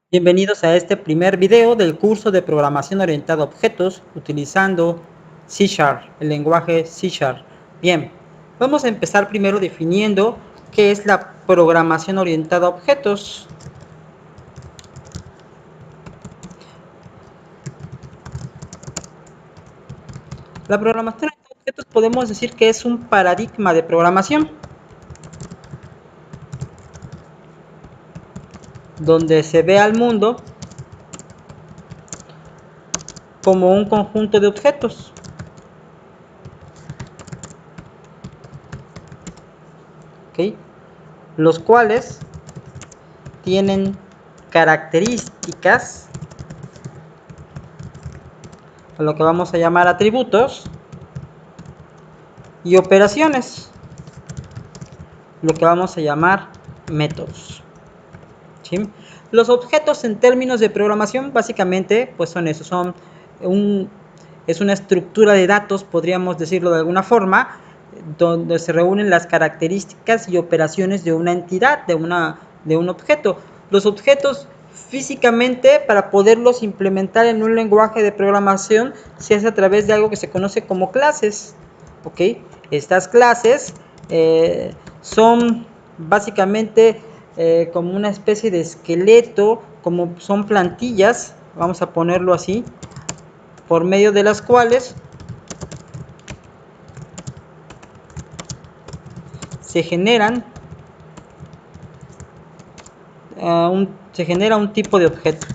Bienvenidos a este primer video del curso de programación orientada a objetos utilizando C#, el lenguaje C#. Bien, vamos a empezar primero definiendo qué es la programación orientada a objetos. La programación orientada a objetos podemos decir que es un paradigma de programación donde se ve al mundo como un conjunto de objetos. ¿Okay? Los cuales tienen características, a lo que vamos a llamar atributos, y operaciones, lo que vamos a llamar métodos. ¿Sí? Los objetos en términos de programación básicamente pues son eso, es una estructura de datos, podríamos decirlo de alguna forma, donde se reúnen las características y operaciones de una entidad, de un objeto. Los objetos físicamente, para poderlos implementar en un lenguaje de programación, se hace a través de algo que se conoce como clases. ¿Ok? Estas clases son básicamente como una especie de esqueleto, como son plantillas, vamos a ponerlo así, por medio de las cuales se generan se genera un tipo de objeto.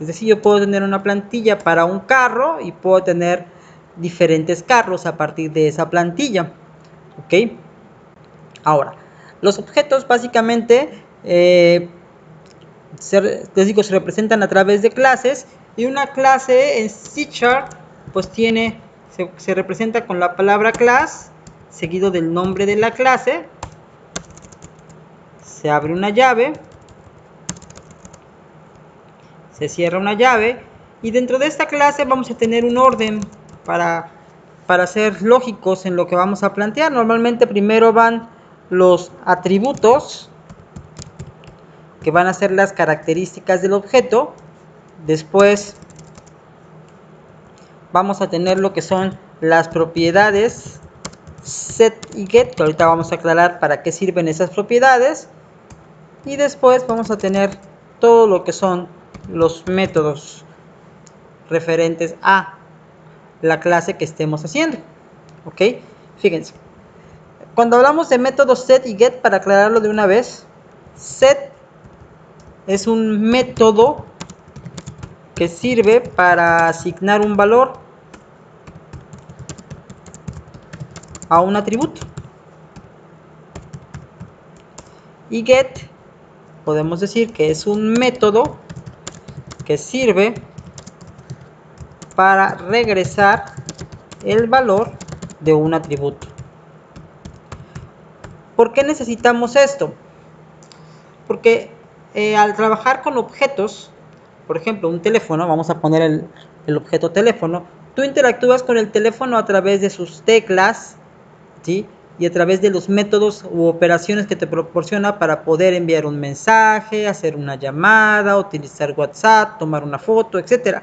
Es decir, yo puedo tener una plantilla para un carro y puedo tener diferentes carros a partir de esa plantilla. ¿Ok? Ahora, los objetos básicamente les digo, se representan a través de clases, y una clase en C# pues se representa con la palabra class seguido del nombre de la clase. Se abre una llave, se cierra una llave, y dentro de esta clase vamos a tener un orden para ser lógicos en lo que vamos a plantear. Normalmente primero van los atributos, que van a ser las características del objeto. Después vamos a tener lo que son las propiedades set y get, que ahorita vamos a aclarar para qué sirven esas propiedades. Y después vamos a tener todo lo que son los métodos referentes a la clase que estemos haciendo. ¿Ok? Fíjense. Cuando hablamos de métodos set y get, para aclararlo de una vez, set es un método que sirve para asignar un valor a un atributo. Y get podemos decir que es un método que sirve para regresar el valor de un atributo. ¿Por qué necesitamos esto? Porque al trabajar con objetos, por ejemplo, un teléfono, vamos a poner el objeto teléfono, tú interactúas con el teléfono a través de sus teclas, ¿sí? Y a través de los métodos u operaciones que te proporciona para poder enviar un mensaje, hacer una llamada, utilizar WhatsApp, tomar una foto, etc.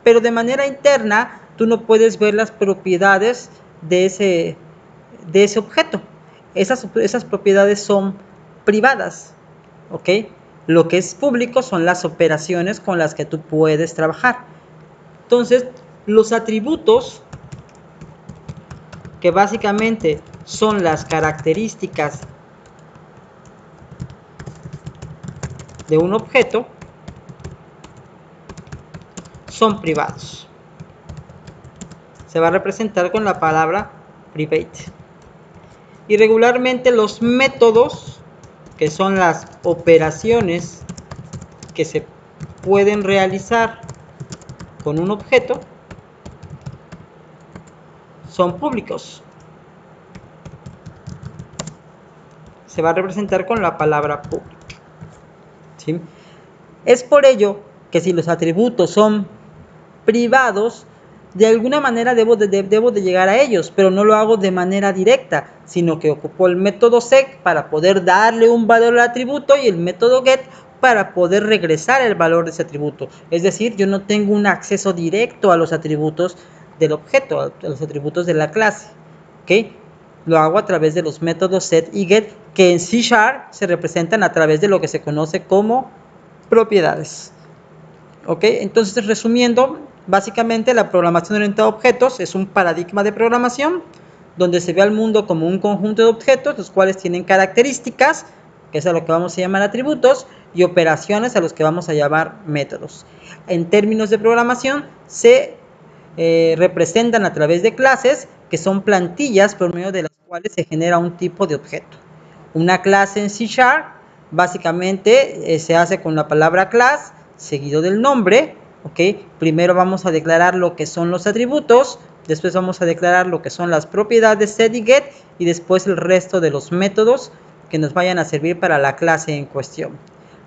Pero de manera interna, tú no puedes ver las propiedades de ese objeto. Esas propiedades son privadas, ¿ok? Lo que es público son las operaciones con las que tú puedes trabajar. Entonces, los atributos, que básicamente son las características de un objeto, son privados. Se va a representar con la palabra private. Y regularmente los métodos, que son las operaciones que se pueden realizar con un objeto, son públicos. Se va a representar con la palabra pública. ¿Sí? Es por ello que si los atributos son privados, de alguna manera debo de llegar a ellos, pero no lo hago de manera directa, sino que ocupo el método sec para poder darle un valor al atributo y el método get para poder regresar el valor de ese atributo. Es decir, yo no tengo un acceso directo a los atributos del objeto, a los atributos de la clase. ¿Ok? Lo hago a través de los métodos set y get, que en C# se representan a través de lo que se conoce como propiedades. ¿Ok? Entonces, resumiendo, básicamente la programación orientada a objetos es un paradigma de programación donde se ve al mundo como un conjunto de objetos, los cuales tienen características, que es a lo que vamos a llamar atributos, y operaciones a los que vamos a llamar métodos. En términos de programación, se representan a través de clases, que son plantillas por medio de las cuales se genera un tipo de objeto. Una clase en C# básicamente se hace con la palabra class, seguido del nombre, ¿ok? Primero vamos a declarar lo que son los atributos, después vamos a declarar lo que son las propiedades set y get, y después el resto de los métodos que nos vayan a servir para la clase en cuestión.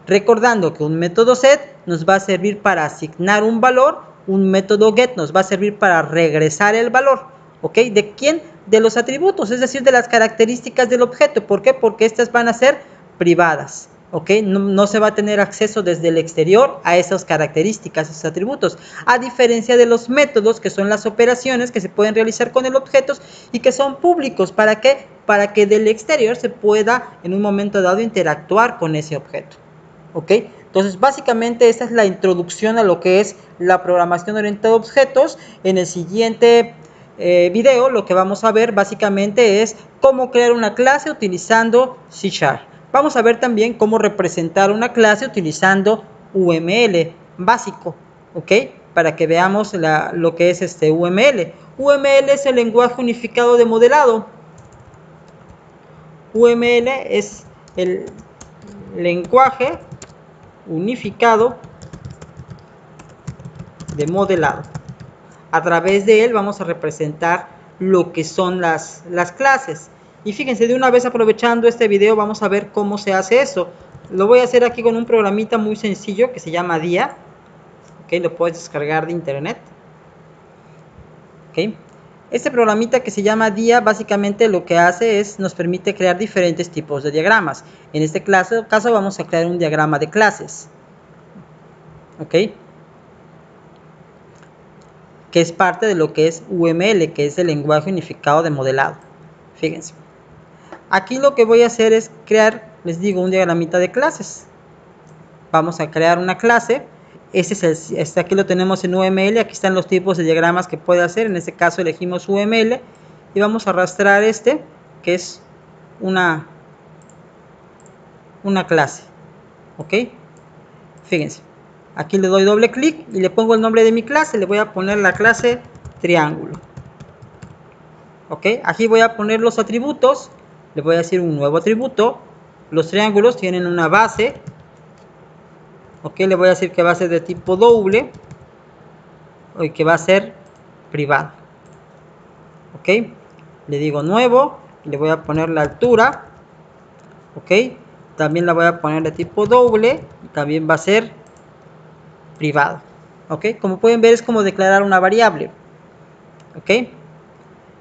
Recordando que un método set nos va a servir para asignar un valor, un método get nos va a servir para regresar el valor, ¿ok? ¿De quién? De los atributos, es decir, de las características del objeto. ¿Por qué? Porque estas van a ser privadas, ¿ok? No se va a tener acceso desde el exterior a esas características, esos atributos, a diferencia de los métodos, que son las operaciones que se pueden realizar con el objeto y que son públicos. ¿Para qué? Para que del exterior se pueda en un momento dado interactuar con ese objeto, ¿ok? Entonces, básicamente esta es la introducción a lo que es la programación orientada a objetos. En el siguiente video lo que vamos a ver básicamente es cómo crear una clase utilizando C#. Vamos a ver también cómo representar una clase utilizando UML básico, ¿ok? Para que veamos lo que es UML. UML es el lenguaje unificado de modelado. UML es el lenguaje unificado de modelado. A través de él vamos a representar lo que son las clases. Y fíjense, de una vez aprovechando este video, vamos a ver cómo se hace eso. Lo voy a hacer aquí con un programita muy sencillo que se llama Dia. ¿Ok? Lo puedes descargar de internet. ¿Ok? Este programita que se llama Dia básicamente lo que hace es nos permite crear diferentes tipos de diagramas. En este caso vamos a crear un diagrama de clases. ¿Ok? Que es parte de lo que es UML, que es el lenguaje unificado de modelado. Fíjense. Aquí lo que voy a hacer es crear, les digo, un diagramita de clases. Vamos a crear una clase. Aquí lo tenemos en UML. Aquí están los tipos de diagramas que puede hacer. En este caso elegimos UML. Y vamos a arrastrar que es una clase. ¿Ok? Fíjense. Aquí le doy doble clic y le pongo el nombre de mi clase. Le voy a poner la clase triángulo. ¿Ok? Aquí voy a poner los atributos. Le voy a decir un nuevo atributo. Los triángulos tienen una base. ¿Ok? Le voy a decir que va a ser de tipo doble. Y que va a ser privado. ¿Ok? Le digo nuevo. Le voy a poner la altura. ¿Ok? También la voy a poner de tipo doble. Y también va a ser privado. ¿Ok? Como pueden ver, es como declarar una variable. ¿Ok?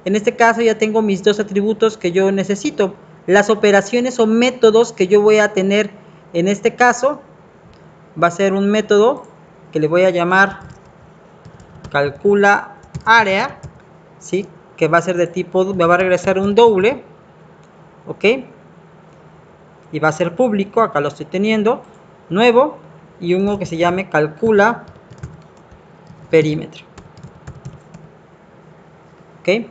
En este caso ya tengo mis dos atributos que yo necesito. Las operaciones o métodos que yo voy a tener en este caso va a ser un método que le voy a llamar calcula área, ¿sí? Que va a ser de tipo, me va a regresar un doble, ¿ok? Y va a ser público, acá lo estoy teniendo, nuevo, y uno que se llame calcula perímetro, ¿ok?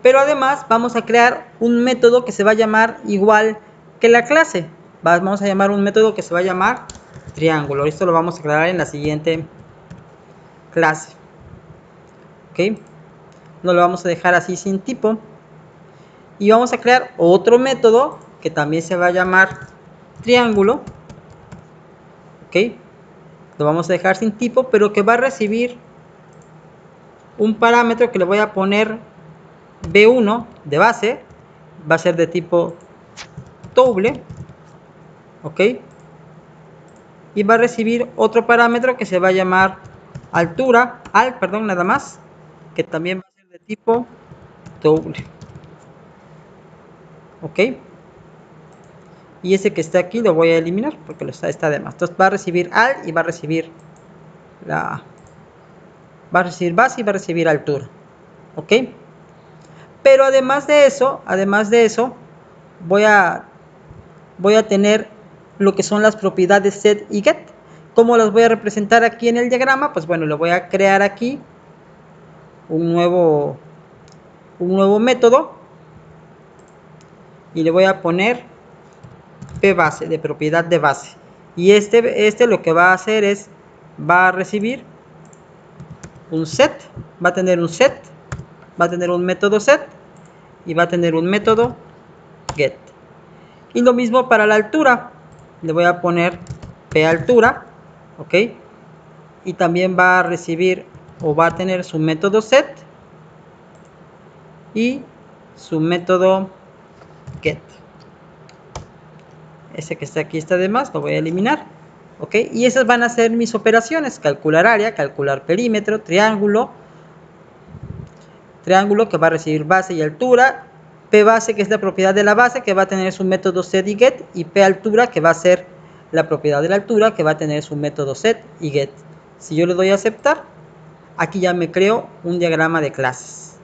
Pero además vamos a crear un método que se va a llamar igual que la clase. Vamos a llamar un método que se va a llamar triángulo. Esto lo vamos a aclarar en la siguiente clase. ¿Ok? No lo vamos a dejar así sin tipo. Y vamos a crear otro método que también se va a llamar triángulo. ¿Ok? Lo vamos a dejar sin tipo, pero que va a recibir un parámetro que le voy a poner B1 de base. Va a ser de tipo doble. ¿Ok? Y va a recibir otro parámetro que se va a llamar altura, perdón, nada más, que también va a ser de tipo doble. Ok. Y ese que está aquí lo voy a eliminar porque está de más. Entonces va a recibir al y va a recibir base y va a recibir altura. Ok. Pero además de eso, voy a tener lo que son las propiedades set y get. ¿Cómo las voy a representar aquí en el diagrama? Pues bueno, le voy a crear aquí un nuevo método y le voy a poner p base, de propiedad de base. Y este lo que va a hacer es, va a recibir un set, va a tener un set, va a tener un método set y va a tener un método get. Y lo mismo para la altura, le voy a poner p altura, ok, y también va a recibir o va a tener su método set y su método get. Ese que está aquí está de más, lo voy a eliminar. ¿Ok? Y esas van a ser mis operaciones: calcular área, calcular perímetro, triángulo que va a recibir base y altura, p base, que es la propiedad de la base, que va a tener su método set y get, y p altura, que va a ser la propiedad de la altura, que va a tener su método set y get. Si yo le doy a aceptar, aquí ya me creo un diagrama de clases.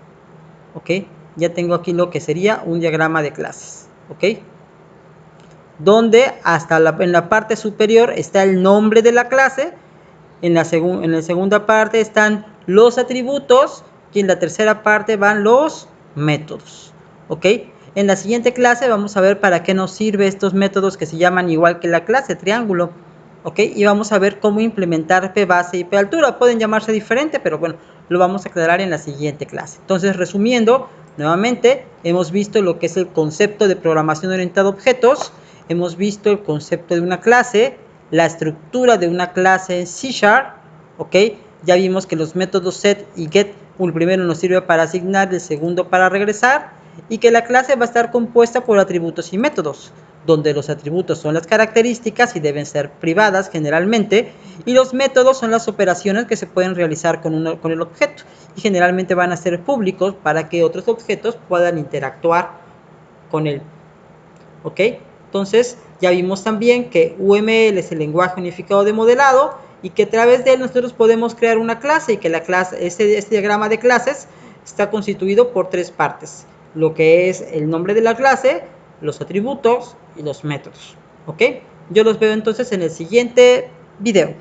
¿Ok? Ya tengo aquí lo que sería un diagrama de clases. ¿Ok? Donde en la parte superior está el nombre de la clase, en la segunda parte están los atributos y en la tercera parte van los métodos. ¿Ok? En la siguiente clase vamos a ver para qué nos sirven estos métodos que se llaman igual que la clase triángulo. ¿Ok? Y vamos a ver cómo implementar p base y p altura. Pueden llamarse diferente, pero bueno, lo vamos a aclarar en la siguiente clase. Entonces, resumiendo, nuevamente hemos visto lo que es el concepto de programación orientada a objetos. Hemos visto el concepto de una clase, la estructura de una clase en C#, ¿ok? Ya vimos que los métodos set y get, el primero nos sirve para asignar, el segundo para regresar, y que la clase va a estar compuesta por atributos y métodos, donde los atributos son las características y deben ser privadas generalmente, y los métodos son las operaciones que se pueden realizar con el objeto, y generalmente van a ser públicos para que otros objetos puedan interactuar con él. ¿Ok? Entonces, ya vimos también que UML es el lenguaje unificado de modelado y que a través de él nosotros podemos crear una clase y que la clase, este diagrama de clases está constituido por tres partes: lo que es el nombre de la clase, los atributos y los métodos. ¿Ok? Yo los veo entonces en el siguiente video.